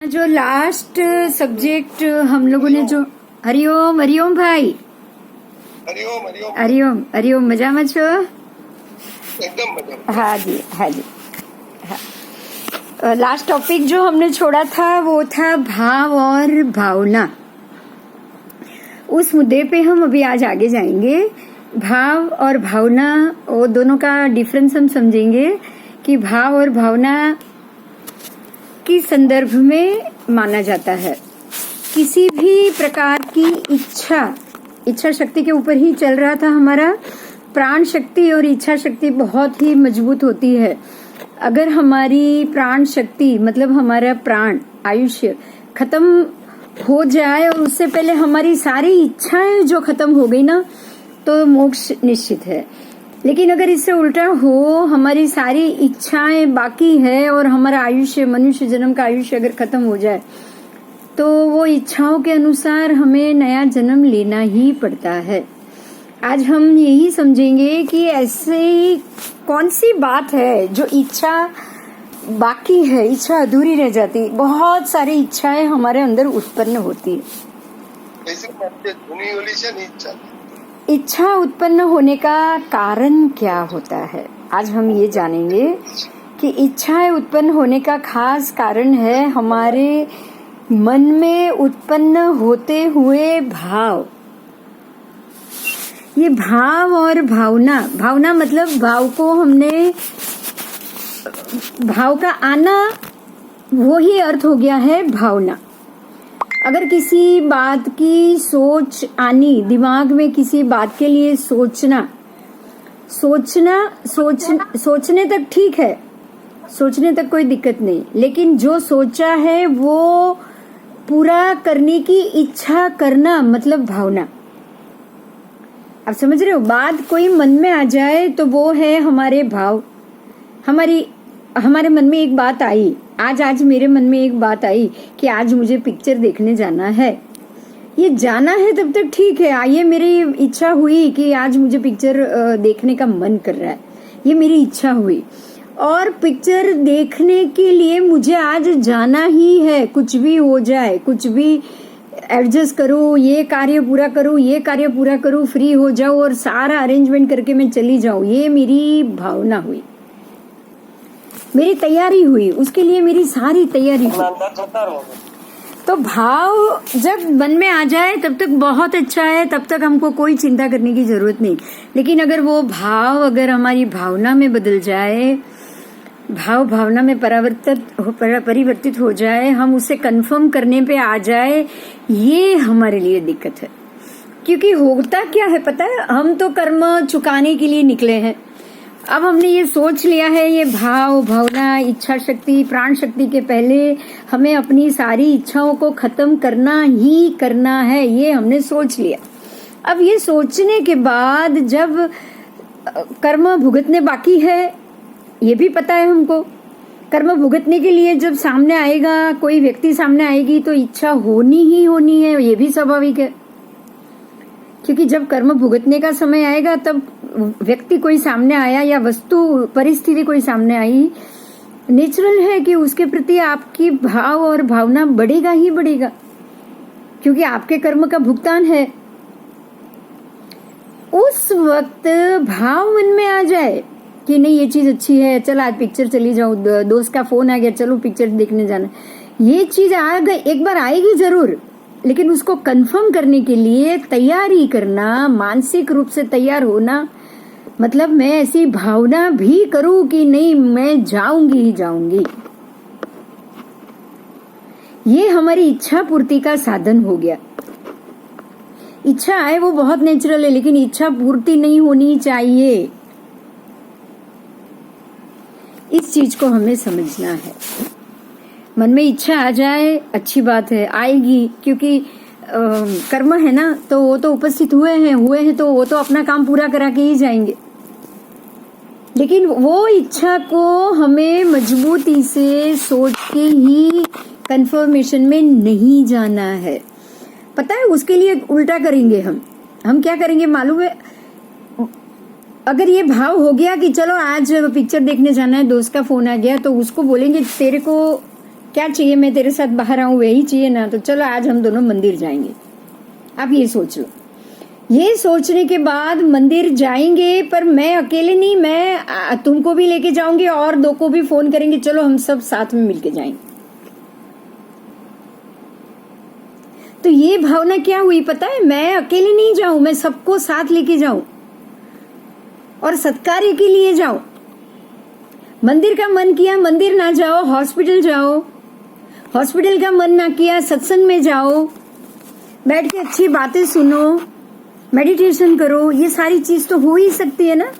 जो last subject हम लोगों ने जो हरिओम हरिओम भाई हरिओम हरिओम हरिओम हरिओम मजाમાં છો? एकदम मजा। हाँ जी लास्ट टॉपिक जो हमने छोड़ा था वो था भाव और भावना। उस मुद्दे पे हम अभी आज आगे जाएंगे। भाव और भावना वो दोनों का डिफरेंस हम समझेंगे कि भाव और भावना की संदर्भ में माना जाता है। किसी भी प्रकार की इच्छा शक्ति के ऊपर ही चल रहा था हमारा। प्राण शक्ति और इच्छा शक्ति बहुत ही मजबूत होती है। अगर हमारी प्राण शक्ति मतलब हमारा प्राण आयुष्य खत्म हो जाए और उससे पहले हमारी सारी इच्छाएं जो खत्म हो गई ना तो मोक्ष निश्चित है। लेकिन अगर इससे उल्टा हो, हमारी सारी इच्छाएं बाकी है और हमारा आयुष्य मनुष्य जन्म का आयुष्य अगर खत्म हो जाए तो वो इच्छाओं के अनुसार हमें नया जन्म लेना ही पड़ता है। आज हम यही समझेंगे कि ऐसी कौन सी बात है जो इच्छा बाकी है, इच्छा अधूरी रह जाती। बहुत सारी इच्छाएं हमारे अंदर उत्पन्न होती है। इच्छा उत्पन्न होने का कारण क्या होता है, आज हम ये जानेंगे कि इच्छाएं उत्पन्न होने का खास कारण है हमारे मन में उत्पन्न होते हुए भाव। ये भाव और भावना मतलब भाव को हमने भाव का आना, वो ही अर्थ हो गया है भावना। अगर किसी बात की सोच आनी, दिमाग में किसी बात के लिए सोचने तक ठीक है, सोचने तक कोई दिक्कत नहीं, लेकिन जो सोचा है वो पूरा करने की इच्छा करना मतलब भावना। आप समझ रहे हो? बात कोई मन में आ जाए तो वो है हमारे भाव। हमारे मन में एक बात आई, आज मेरे मन में एक बात आई कि आज मुझे पिक्चर देखने जाना है। ये जाना है तब तक ठीक है, ये मेरी इच्छा हुई कि आज मुझे पिक्चर देखने का मन कर रहा है, ये मेरी इच्छा हुई। और पिक्चर देखने के लिए मुझे आज जाना ही है, कुछ भी हो जाए, कुछ भी एडजस्ट करूँ, ये कार्य पूरा करूँ, फ्री हो जाऊँ और सारा अरेंजमेंट करके मैं चली जाऊँ। ये मेरी भावना हुई, मेरी तैयारी हुई, उसके लिए मेरी सारी तैयारी हुई। तो भाव जब मन में आ जाए तब तक बहुत अच्छा है, तब तक हमको कोई चिंता करने की जरूरत नहीं। लेकिन अगर वो भाव अगर हमारी भावना में बदल जाए, भावना में परिवर्तित हो जाए, हम उसे कंफर्म करने पे आ जाए, ये हमारे लिए दिक्कत है। क्योंकि होता क्या है पता है, हम तो कर्म चुकाने के लिए निकले हैं। अब हमने ये सोच लिया है, ये भावना इच्छा शक्ति प्राण शक्ति के पहले हमें अपनी सारी इच्छाओं को खत्म करना ही करना है, ये हमने सोच लिया। अब ये सोचने के बाद जब कर्म भुगतने बाकी है, ये भी पता है हमको, कर्म भुगतने के लिए जब सामने आएगा, कोई व्यक्ति सामने आएगी तो इच्छा होनी ही होनी है, ये भी स्वाभाविक है। क्योंकि जब कर्म भुगतने का समय आएगा तब व्यक्ति कोई सामने आया या वस्तु परिस्थिति कोई सामने आई, नेचुरल है कि उसके प्रति आपकी भाव और भावना बढ़ेगा ही बढ़ेगा, क्योंकि आपके कर्म का भुगतान है। उस वक्त भाव मन में आ जाए कि नहीं ये चीज अच्छी है, चल आज पिक्चर चली जाऊं, दोस्त का फोन आ गया चलो पिक्चर देखने जाना, ये चीज आ गई, एक बार आएगी जरूर, लेकिन उसको कंफर्म करने के लिए तैयारी करना, मानसिक रूप से तैयार होना, मतलब मैं ऐसी भावना भी करूं कि नहीं मैं जाऊंगी ही जाऊंगी। ये हमारी इच्छा पूर्ति का साधन हो गया। इच्छा है वो बहुत नेचुरल है, लेकिन इच्छा पूर्ति नहीं होनी चाहिए, इस चीज को हमें समझना है। मन में इच्छा आ जाए अच्छी बात है, आएगी, क्योंकि कर्म है ना, तो वो तो उपस्थित हुए हैं तो वो तो अपना काम पूरा करा के ही जाएंगे। लेकिन वो इच्छा को हमें मजबूती से सोच के ही कंफर्मेशन में नहीं जाना है। पता है उसके लिए उल्टा करेंगे हम क्या करेंगे मालूम है? अगर ये भाव हो गया कि चलो आज पिक्चर देखने जाना है, दोस्त का फोन आ गया, तो उसको बोलेंगे तेरे को क्या चाहिए, मैं तेरे साथ बाहर आऊं वही चाहिए ना, तो चलो आज हम दोनों मंदिर जाएंगे। आप ये सोच लो। ये सोचने के बाद मंदिर जाएंगे, पर मैं अकेले नहीं, मैं तुमको भी लेके जाऊंगी और 2 को भी फोन करेंगे, चलो हम सब साथ में मिलके जाएंगे। तो ये भावना क्या हुई पता है, मैं अकेले नहीं जाऊं, मैं सबको साथ लेके जाऊं और सत्कार्य के लिए जाऊं। मंदिर का मन किया मंदिर ना जाओ, हॉस्पिटल जाओ। हॉस्पिटल का मन ना किया सत्संग में जाओ, बैठ के अच्छी बातें सुनो, मेडिटेशन करो। ये सारी चीज तो हो ही सकती है ना।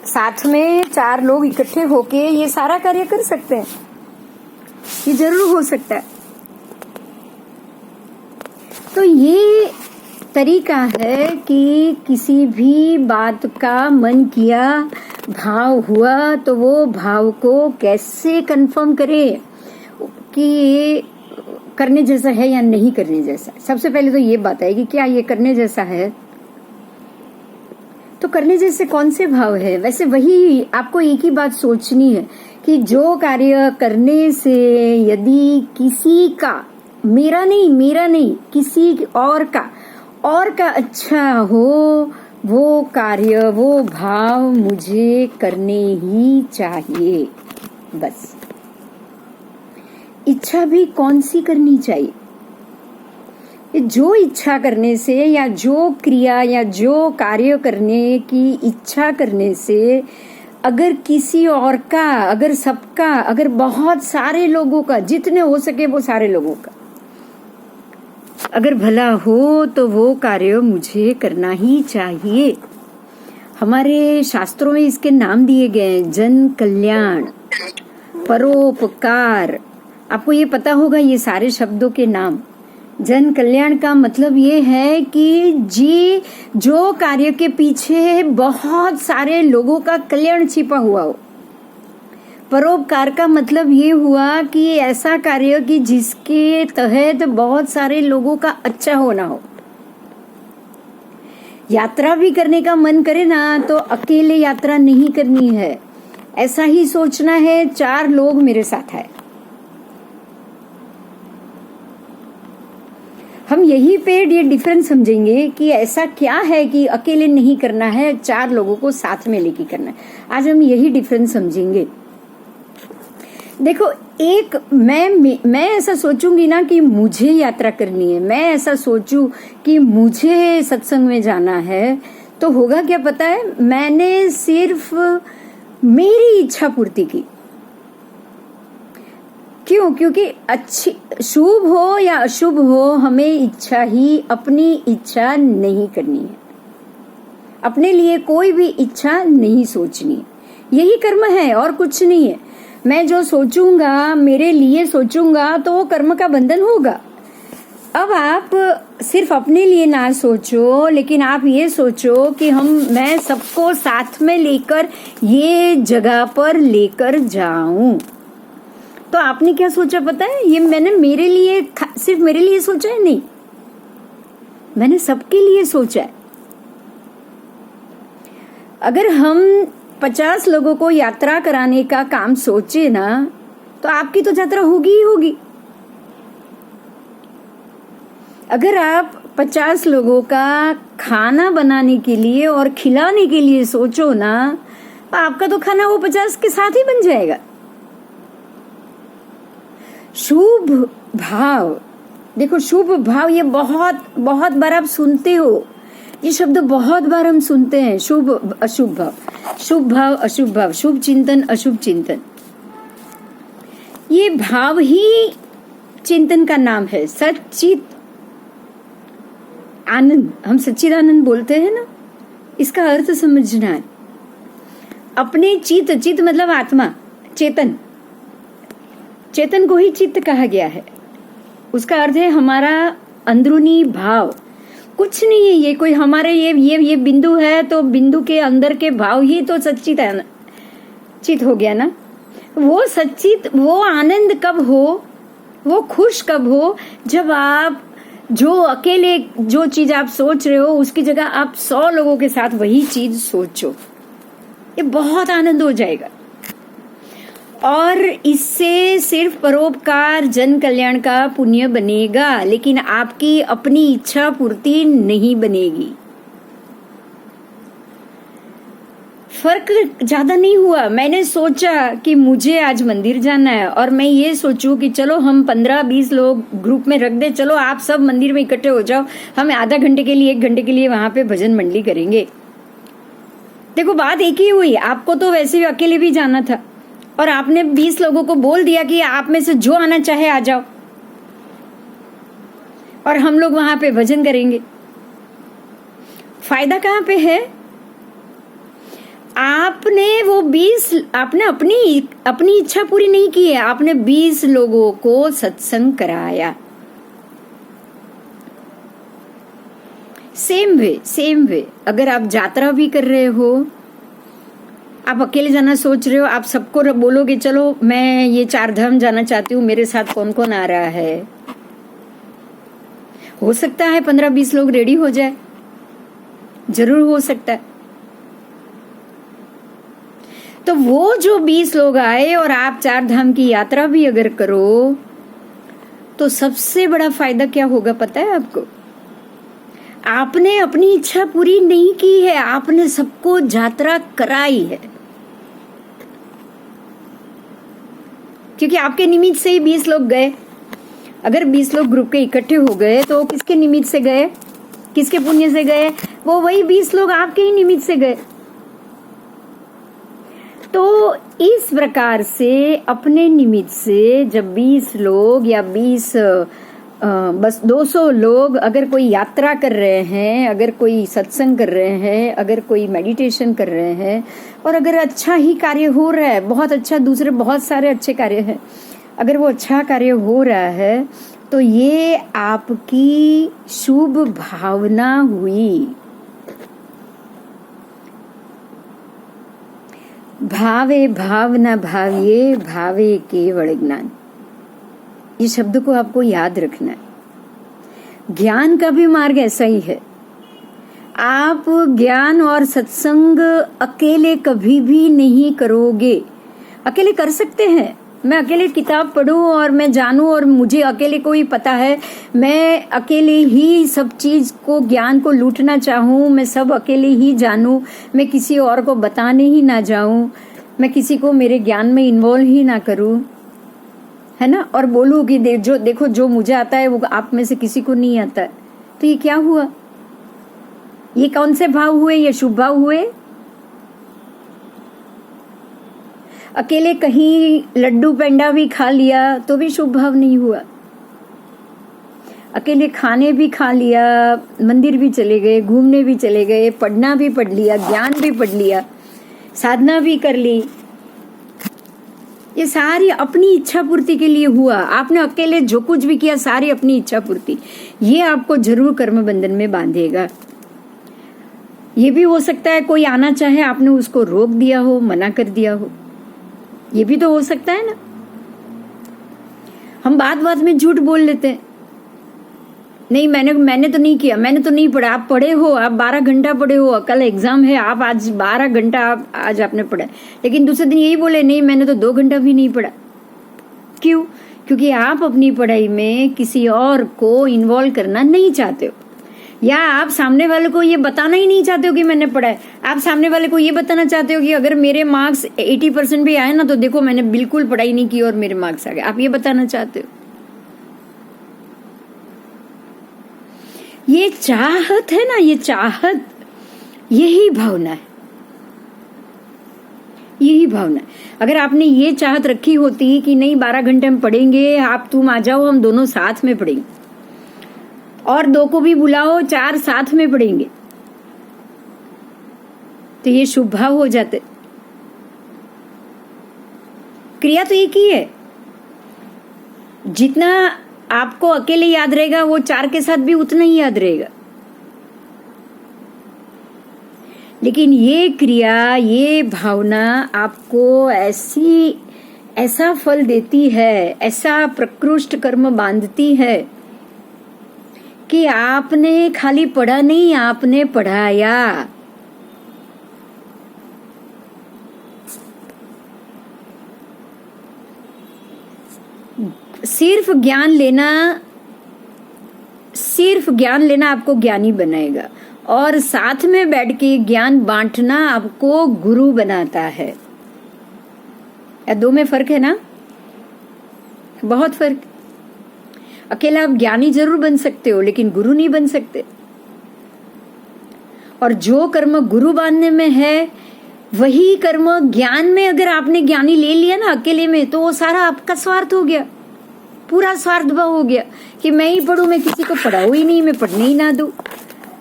साथ में 4 लोग इकट्ठे होके ये सारा कार्य कर सकते हैं, ये जरूर हो सकता है। तो ये तरीका है कि किसी भी बात का मन किया, भाव हुआ, तो वो भाव को कैसे कंफर्म करे कि ये करने जैसा है या नहीं करने जैसा। सबसे पहले तो ये बात है कि क्या ये करने जैसा है। तो करने जैसे कौन से भाव है, वैसे वही आपको एक ही बात सोचनी है कि जो कार्य करने से यदि किसी का, मेरा नहीं, किसी और का अच्छा हो, वो कार्य, वो भाव मुझे करने ही चाहिए। बस इच्छा भी कौन सी करनी चाहिए। जो इच्छा करने से या जो क्रिया या जो कार्य करने की इच्छा करने से अगर किसी और का, अगर सबका, अगर बहुत सारे लोगों का, जितने हो सके वो सारे लोगों का अगर भला हो, तो वो कार्य मुझे करना ही चाहिए। हमारे शास्त्रों में इसके नाम दिए गए, जन कल्याण, परोपकार। आपको ये पता होगा ये सारे शब्दों के नाम। जन कल्याण का मतलब ये है कि जो कार्य के पीछे बहुत सारे लोगों का कल्याण छिपा हुआ हो। परोपकार का मतलब ये हुआ कि ऐसा कार्य कि जिसके तहत बहुत सारे लोगों का अच्छा होना हो। यात्रा भी करने का मन करे ना, तो अकेले यात्रा नहीं करनी है, ऐसा ही सोचना है 4 लोग मेरे साथ है। हम यही पे ये डिफरेंस समझेंगे कि ऐसा क्या है कि अकेले नहीं करना है, 4 लोगों को साथ में लेके करना है। आज हम यही डिफरेंस समझेंगे। देखो, एक मैं ऐसा सोचूंगी ना कि मुझे यात्रा करनी है, मैं ऐसा सोचूं कि मुझे सत्संग में जाना है, तो होगा क्या पता है, मैंने सिर्फ मेरी इच्छा पूर्ति की। क्यों? क्योंकि अच्छी, शुभ हो या अशुभ हो, हमें इच्छा ही, अपनी इच्छा नहीं करनी है। अपने लिए कोई भी इच्छा नहीं सोचनी, यही कर्म है और कुछ नहीं है। मैं जो सोचूंगा, मेरे लिए सोचूंगा, तो वो कर्म का बंधन होगा। अब आप सिर्फ अपने लिए ना सोचो, लेकिन आप ये सोचो कि मैं सबको साथ में लेकर ये जगह पर लेकर जाऊं। तो आपने क्या सोचा पता है, ये मैंने मेरे लिए, सिर्फ मेरे लिए सोचा है? नहीं, मैंने सबके लिए सोचा है। अगर हम 50 लोगों को यात्रा कराने का काम सोचे ना, तो आपकी तो यात्रा होगी ही होगी। अगर आप 50 लोगों का खाना बनाने के लिए और खिलाने के लिए सोचो ना, तो आपका तो खाना वो 50 के साथ ही बन जाएगा। शुभ भाव, देखो शुभ भाव, ये बहुत बहुत बार आप सुनते हो, ये शब्द बहुत बार हम सुनते हैं। शुभ अशुभ भाव, शुभ भाव अशुभ भाव, शुभ चिंतन अशुभ चिंतन, ये भाव ही चिंतन का नाम है। सच्चित आनंद, हम सच्चिद आनंद बोलते हैं ना, इसका अर्थ समझना है। अपने चित्त, चित्त मतलब आत्मा, चेतन, चेतन को ही चित्त कहा गया है। उसका अर्थ है हमारा अंदरूनी भाव। कुछ नहीं है ये कोई हमारे ये बिंदु है, तो बिंदु के अंदर के भाव ही तो सच्चित है ना, चित हो गया ना। वो सच्चित, वो आनंद कब हो, वो खुश कब हो, जब आप जो अकेले जो चीज आप सोच रहे हो उसकी जगह आप 100 लोगों के साथ वही चीज सोचो, ये बहुत आनंद हो जाएगा। और इससे सिर्फ परोपकार जन कल्याण का पुण्य बनेगा, लेकिन आपकी अपनी इच्छा पूर्ति नहीं बनेगी। फर्क ज्यादा नहीं हुआ। मैंने सोचा कि मुझे आज मंदिर जाना है और मैं ये सोचूं कि चलो हम 15-20 लोग ग्रुप में रख दे, चलो आप सब मंदिर में इकट्ठे हो जाओ, हम आधा घंटे के लिए 1 घंटे के लिए वहां पे भजन मंडली करेंगे। देखो बात एक ही हुई, आपको तो वैसे भी अकेले भी जाना था और आपने 20 लोगों को बोल दिया कि आप में से जो आना चाहे आ जाओ और हम लोग वहां पे भजन करेंगे। फायदा कहाँ पे है? आपने अपनी इच्छा पूरी नहीं की है, आपने 20 लोगों को सत्संग कराया। सेम वे अगर आप यात्रा भी कर रहे हो, आप अकेले जाना सोच रहे हो, आप सबको बोलोगे चलो मैं ये 4 धाम जाना चाहती हूँ, मेरे साथ कौन कौन आ रहा है। हो सकता है 15-20 लोग रेडी हो जाए, जरूर हो सकता है। तो वो जो 20 लोग आए और आप 4 धाम की यात्रा भी अगर करो तो सबसे बड़ा फायदा क्या होगा पता है आपको? आपने अपनी इच्छा पूरी नहीं की है, आपने सबको यात्रा कराई है, क्योंकि आपके निमित्त से ही 20 लोग गए। अगर 20 लोग ग्रुप के इकट्ठे हो गए तो किसके निमित्त से गए, किसके पुण्य से गए? वो वही 20 लोग आपके ही निमित्त से गए। तो इस प्रकार से अपने निमित्त से जब 20 लोग या 20 बस 200 लोग अगर कोई यात्रा कर रहे हैं, अगर कोई सत्संग कर रहे हैं, अगर कोई मेडिटेशन कर रहे हैं और अगर अच्छा ही कार्य हो रहा है, बहुत अच्छा, दूसरे बहुत सारे अच्छे कार्य हैं, अगर वो अच्छा कार्य हो रहा है तो ये आपकी शुभ भावना हुई। भावे भावना भाविये भावे केवल ज्ञान, ये शब्द को आपको याद रखना है। ज्ञान का भी मार्ग ऐसा ही है। आप ज्ञान और सत्संग अकेले कभी भी नहीं करोगे। अकेले कर सकते हैं, मैं अकेले किताब पढूं और मैं जानूं और मुझे अकेले को ही पता है, मैं अकेले ही सब चीज को, ज्ञान को लूटना चाहूं, मैं सब अकेले ही जानूं, मैं किसी और को बताने ही ना जाऊं, मैं किसी को मेरे ज्ञान में इन्वॉल्व ही ना करूं, है ना, और बोलूं कि देखो जो मुझे आता है वो आप में से किसी को नहीं आता है। तो ये क्या हुआ? ये कौन से भाव हुए? ये शुभ भाव हुए? अकेले कहीं लड्डू पेंडा भी खा लिया तो भी शुभ भाव नहीं हुआ। अकेले खाने भी खा लिया, मंदिर भी चले गए, घूमने भी चले गए, पढ़ना भी पढ़ लिया, ज्ञान भी पढ़ लिया, साधना भी कर ली, ये सारी अपनी इच्छा पूर्ति के लिए हुआ। आपने अकेले जो कुछ भी किया सारी अपनी इच्छा पूर्ति, ये आपको जरूर कर्म बंधन में बांधेगा। ये भी हो सकता है कोई आना चाहे, आपने उसको रोक दिया हो, मना कर दिया हो, ये भी तो हो सकता है ना। हम बात बात में झूठ बोल लेते हैं, नहीं मैंने तो नहीं किया, मैंने तो नहीं पढ़ा। आप पढ़े हो, आप 12 घंटा पढ़े हो, कल एग्जाम है, आप आज 12 घंटा आज आपने पढ़ा, लेकिन दूसरे दिन यही बोले नहीं मैंने तो 2 घंटा भी नहीं पढ़ा। क्यों? क्योंकि आप अपनी पढ़ाई में किसी और को इन्वॉल्व करना नहीं चाहते हो, या आप सामने वाले को ये बताना ही नहीं चाहते हो कि मैंने पढ़ा है। आप सामने वाले को ये बताना चाहते हो कि अगर मेरे मार्क्स 80% भी आए ना तो देखो मैंने बिल्कुल पढ़ाई नहीं की और मेरे मार्क्स आ गए, आप ये बताना चाहते हो। ये चाहत है ना, ये चाहत, यही भावना है, यही भावना। अगर आपने ये चाहत रखी होती कि नहीं 12 घंटे हम पढ़ेंगे, आप तुम आ जाओ हम दोनों साथ में पढ़ेंगे, और 2 को भी बुलाओ, 4 साथ में पढ़ेंगे, तो ये शुभ भाव हो जाते। क्रिया तो एक ही है, जितना आपको अकेले याद रहेगा वो 4 के साथ भी उतना ही याद रहेगा। लेकिन ये क्रिया, ये भावना आपको ऐसा फल देती है, ऐसा प्रकृष्ट कर्म बांधती है कि आपने खाली पढ़ा नहीं, आपने पढ़ाया। सिर्फ ज्ञान लेना आपको ज्ञानी बनाएगा, और साथ में बैठ के ज्ञान बांटना आपको गुरु बनाता है। दो में फर्क है ना, बहुत फर्क। अकेला आप ज्ञानी जरूर बन सकते हो लेकिन गुरु नहीं बन सकते। और जो कर्म गुरु बांधने में है वही कर्म ज्ञान में अगर आपने ज्ञानी ले लिया ना अकेले में, तो वो सारा आपका स्वार्थ हो गया, पूरा स्वार्थ भाव हो गया कि मैं ही पढ़ूं, मैं किसी को पढ़ाऊं ही नहीं, मैं पढ़ने ही ना दूं,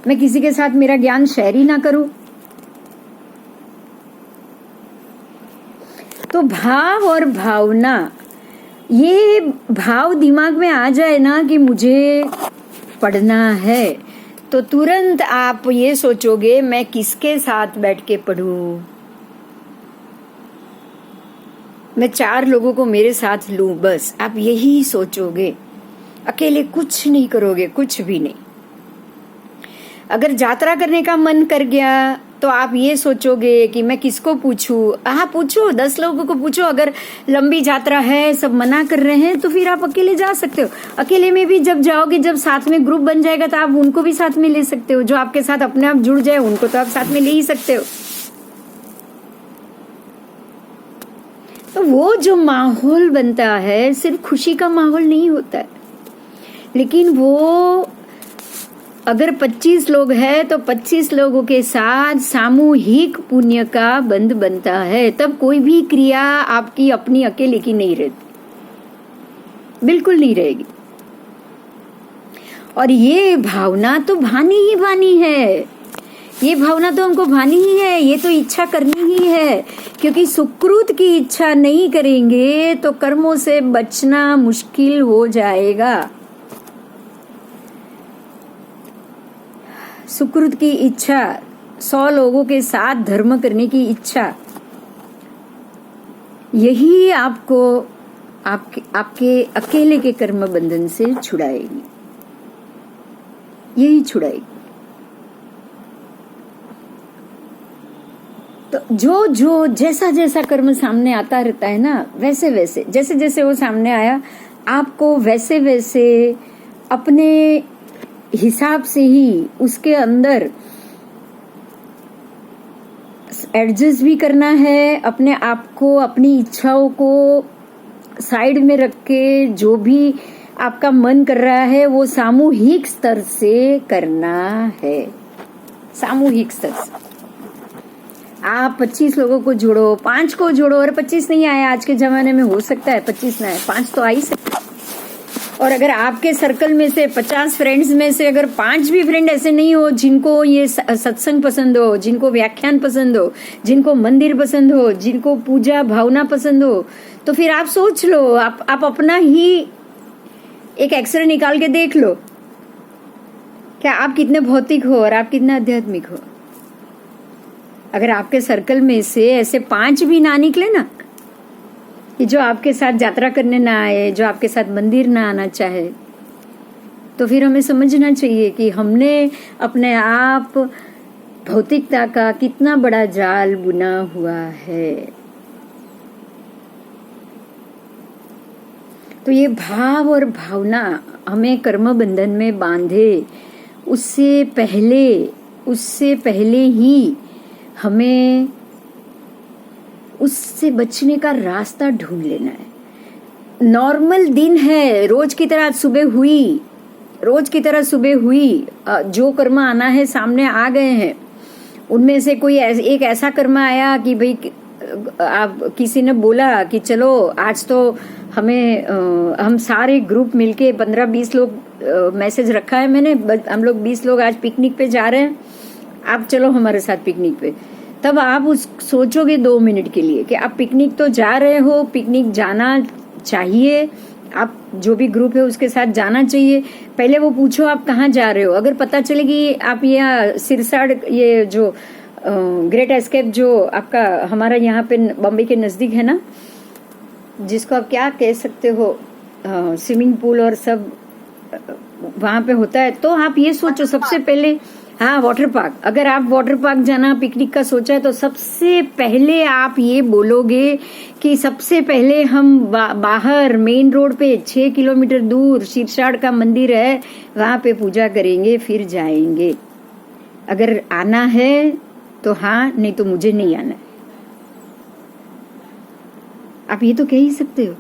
मैं किसी के साथ मेरा ज्ञान शेयर ही ना करूं। तो भाव और भावना, ये भाव दिमाग में आ जाए ना कि मुझे पढ़ना है, तो तुरंत आप ये सोचोगे मैं किसके साथ बैठ के पढ़ूं, मैं 4 लोगों को मेरे साथ लूं, बस आप यही सोचोगे। अकेले कुछ नहीं करोगे, कुछ भी नहीं। अगर यात्रा करने का मन कर गया तो आप ये सोचोगे कि मैं किसको पूछूं। हाँ, पूछो, 10 लोगों को पूछो। अगर लंबी यात्रा है, सब मना कर रहे हैं, तो फिर आप अकेले जा सकते हो। अकेले में भी जब जाओगे, जब साथ में ग्रुप बन जाएगा तो आप उनको भी साथ में ले सकते हो। जो आपके साथ अपने आप जुड़ जाए उनको तो आप साथ में ले ही सकते हो। तो वो जो माहौल बनता है सिर्फ खुशी का माहौल नहीं होता है, लेकिन वो अगर 25 लोग हैं तो 25 लोगों के साथ सामूहिक पुण्य का बंध बनता है। तब कोई भी क्रिया आपकी अपनी अकेले की नहीं रहती, बिल्कुल नहीं रहेगी। और ये भावना तो भानी ही भानी है, ये भावना तो हमको भानी ही है, ये तो इच्छा करनी ही है। क्योंकि सुकृत की इच्छा नहीं करेंगे तो कर्मों से बचना मुश्किल हो जाएगा। सुकृत की इच्छा, 100 लोगों के साथ धर्म करने की इच्छा, यही आपको आपके अकेले के कर्म बंधन से छुड़ाएगी, यही छुड़ाएगी। तो जो जैसा जैसा कर्म सामने आता रहता है ना, वैसे वैसे जैसे जैसे वो सामने आया, आपको वैसे वैसे अपने हिसाब से ही उसके अंदर एडजस्ट भी करना है। अपने आप को, अपनी इच्छाओं को साइड में रख के जो भी आपका मन कर रहा है वो सामूहिक स्तर से करना है, सामूहिक स्तर से। आप 25 लोगों को जोड़ो, 5 को जोड़ो। और 25 नहीं आया आज के जमाने में, हो सकता है 25 ना आए, 5 तो आ ही सकता है। और अगर आपके सर्कल में से 50 फ्रेंड्स में से अगर 5 भी फ्रेंड ऐसे नहीं हो जिनको ये सत्संग पसंद हो, जिनको व्याख्यान पसंद हो, जिनको मंदिर पसंद हो, जिनको पूजा भावना पसंद हो, तो फिर आप सोच लो, आप अपना ही एक एक्सरे निकाल के देख लो, क्या आप कितने भौतिक हो और आप कितना आध्यात्मिक हो। अगर आपके सर्कल में से ऐसे 5 भी ना निकले ना, कि जो आपके साथ यात्रा करने ना आए, जो आपके साथ मंदिर ना आना चाहे, तो फिर हमें समझना चाहिए कि हमने अपने आप भौतिकता का कितना बड़ा जाल बुना हुआ है। तो ये भाव और भावना हमें कर्म बंधन में बांधे, उससे पहले ही हमें उससे बचने का रास्ता ढूंढ लेना है। नॉर्मल दिन है, रोज की तरह सुबह हुई, जो कर्म आना है सामने आ गए हैं। उनमें से कोई एक ऐसा कर्म आया कि भाई आप किसी ने बोला कि चलो आज तो हम सारे ग्रुप मिलके 15-20 लोग मैसेज रखा है मैंने, हम लोग 20 लोग आज पिकनिक पे जा रहे हैं, आप चलो हमारे साथ पिकनिक पे। तब आप सोचोगे 2 मिनट के लिए कि आप पिकनिक तो जा रहे हो, पिकनिक जाना चाहिए, आप जो भी ग्रुप है उसके साथ जाना चाहिए। पहले वो पूछो आप कहाँ जा रहे हो। अगर पता चले कि आप यहाँ सिरसाड़, ये जो ग्रेट एस्केप जो आपका हमारा यहाँ पे बॉम्बे के नजदीक है ना, जिसको आप क्या कह सकते हो, स्विमिंग पूल और सब वहां पे होता है, तो आप ये सोचो सबसे पहले हाँ, वाटर पार्क। अगर आप वाटर पार्क जाना पिकनिक का सोचा है तो सबसे पहले आप ये बोलोगे कि सबसे पहले हम बाहर मेन रोड पे 6 किलोमीटर दूर शीरसाड़ का मंदिर है, वहां पे पूजा करेंगे, फिर जाएंगे। अगर आना है तो हाँ, नहीं तो मुझे नहीं आना है। आप ये तो कह ही सकते हो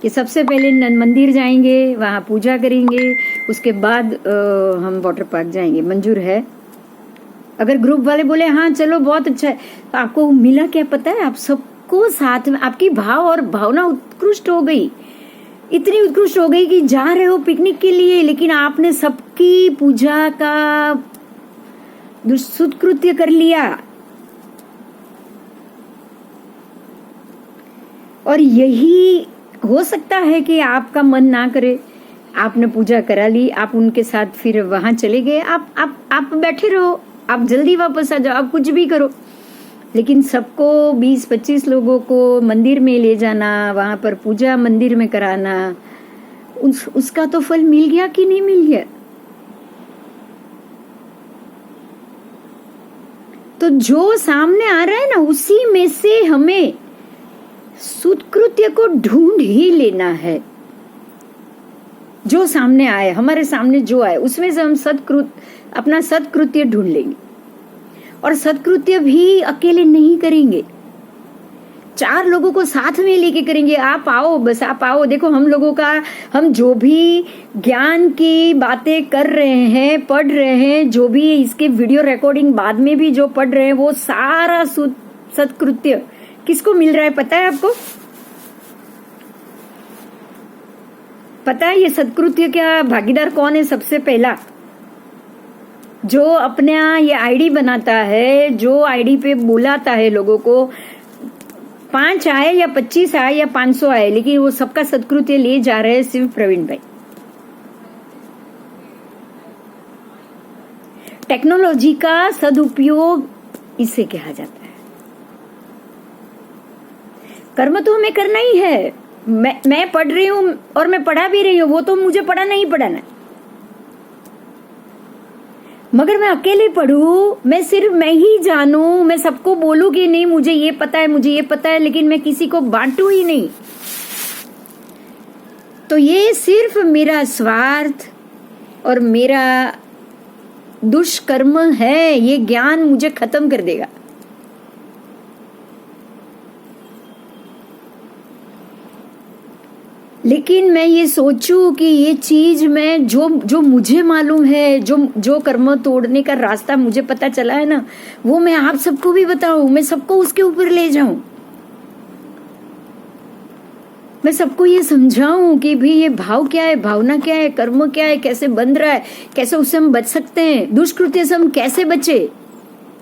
कि सबसे पहले मंदिर जाएंगे, वहां पूजा करेंगे, उसके बाद हम वाटर पार्क जाएंगे। मंजूर है? अगर ग्रुप वाले बोले हाँ चलो बहुत अच्छा है, तो आपको मिला क्या पता है? आप सबको साथ में, आपकी भाव और भावना उत्कृष्ट हो गई, इतनी उत्कृष्ट हो गई कि जा रहे हो पिकनिक के लिए, लेकिन आपने सबकी पूजा का दुष्कृत्य कर लिया। और यही हो सकता है कि आपका मन ना करे, आपने पूजा करा ली, आप उनके साथ फिर वहां चले गए, आप बैठे रहो, आप जल्दी वापस आ जाओ, आप कुछ भी करो, लेकिन सबको 20-25 लोगों को मंदिर में ले जाना, वहां पर पूजा मंदिर में कराना, उसका तो फल मिल गया कि नहीं मिल गया? तो जो सामने आ रहा है ना, उसी में से हमें सुकृत्य को ढूंढ ही लेना है। जो सामने आए, हमारे सामने जो आए, उसमें से हम अपना सत्कृत्य ढूंढ लेंगे। और सत्कृत्य भी अकेले नहीं करेंगे, 4 लोगों को साथ में लेके करेंगे। आप आओ, बस आप आओ। देखो, हम जो भी ज्ञान की बातें कर रहे हैं, पढ़ रहे हैं, जो भी इसके वीडियो रिकॉर्डिंग बाद में भी जो पढ़ रहे हैं, वो सारा सत्कृत्य किसको मिल रहा है पता है आपको? पता है ये सत्कृत्य क्या भागीदार कौन है? सबसे पहला जो अपना ये आईडी बनाता है, जो आईडी पे बुलाता है लोगों को, 5 आए या 25 आए या 500 आए, लेकिन वो सबका सत्कृत्य ले जा रहे हैं सिर्फ प्रवीण भाई। टेक्नोलॉजी का सदुपयोग इसे कहा जाता है। कर्म तो हमें करना ही है। मैं पढ़ रही हूं और मैं पढ़ा भी रही हूं, वो तो मुझे पढ़ाना ही पढ़ाना है। मगर मैं अकेले पढ़ूं, मैं ही जानूं, मैं सबको बोलूं कि नहीं मुझे ये पता है, मुझे ये पता है, लेकिन मैं किसी को बांटूं ही नहीं, तो ये सिर्फ मेरा स्वार्थ और मेरा दुष्कर्म है। ये ज्ञान मुझे खत्म कर देगा। लेकिन मैं ये सोचूं कि ये चीज मैं जो मुझे मालूम है, जो कर्म तोड़ने का रास्ता मुझे पता चला है ना, वो मैं आप सबको भी बताऊं, मैं सबको उसके ऊपर ले जाऊं, मैं सबको ये समझाऊं कि भाई ये भाव क्या है, भावना क्या है, कर्म क्या है, कैसे बंध रहा है, कैसे उससे हम बच सकते हैं, दुष्कृत्य से हम कैसे बचे।